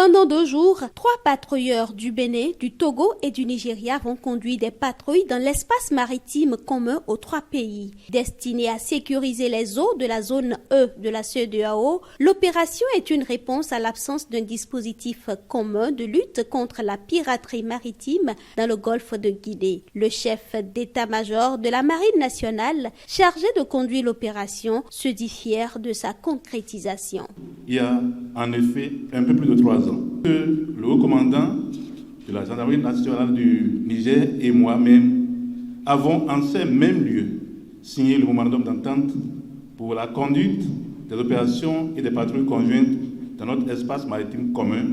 Pendant 2 jours, 3 patrouilleurs du Bénin, du Togo et du Nigeria vont conduire des patrouilles dans l'espace maritime commun aux 3 pays. Destinée à sécuriser les eaux de la zone E de la CEDEAO, l'opération est une réponse à l'absence d'un dispositif commun de lutte contre la piraterie maritime dans le golfe de Guinée. Le chef d'état-major de la Marine nationale, chargé de conduire l'opération, se dit fier de sa concrétisation. Il y a en effet un peu plus de 3 ans que le haut commandant de la gendarmerie nationale du Niger et moi-même avons en ces mêmes lieux signé le mémorandum d'entente pour la conduite des opérations et des patrouilles conjointes dans notre espace maritime commun,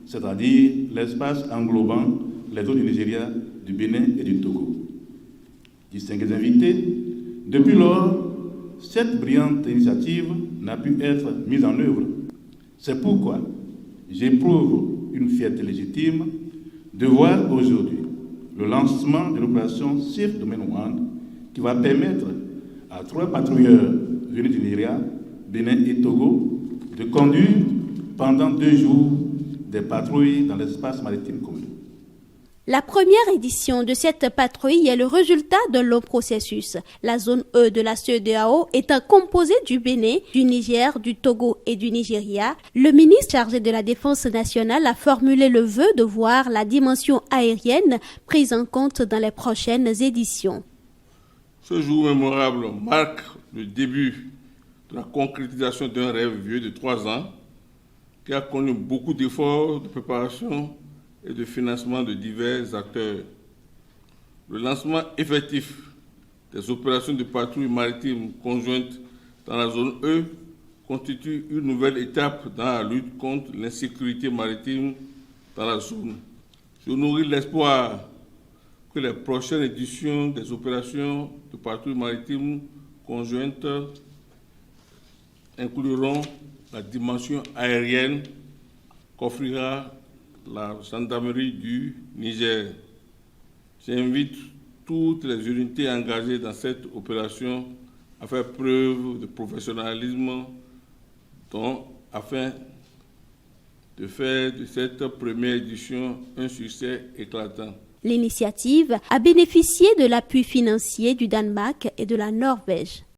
c'est-à-dire l'espace englobant les eaux du Nigeria, du Bénin et du Togo. Distingués invités, depuis lors, cette brillante initiative n'a pu être mise en œuvre. C'est pourquoi j'éprouve une fierté légitime de voir aujourd'hui le lancement de l'opération Safe Domain One qui va permettre à 3 patrouilleurs venus du Nigeria, Bénin et Togo de conduire pendant 2 jours des patrouilles dans l'espace maritime commun. La première édition de cette patrouille est le résultat d'un long processus. La zone E de la CEDEAO étant composée du Bénin, du Niger, du Togo et du Nigeria, le ministre chargé de la Défense nationale a formulé le vœu de voir la dimension aérienne prise en compte dans les prochaines éditions. Ce jour mémorable marque le début de la concrétisation d'un rêve vieux de 3 ans qui a connu beaucoup d'efforts de préparation et de financement de divers acteurs. Le lancement effectif des opérations de patrouille maritime conjointe dans la zone E constitue une nouvelle étape dans la lutte contre l'insécurité maritime dans la zone. Je nourris l'espoir que les prochaines éditions des opérations de patrouille maritime conjointe incluront la dimension aérienne qu'offrira la gendarmerie du Niger. J'invite toutes les unités engagées dans cette opération à faire preuve de professionnalisme afin de faire de cette première édition un succès éclatant. L'initiative a bénéficié de l'appui financier du Danemark et de la Norvège.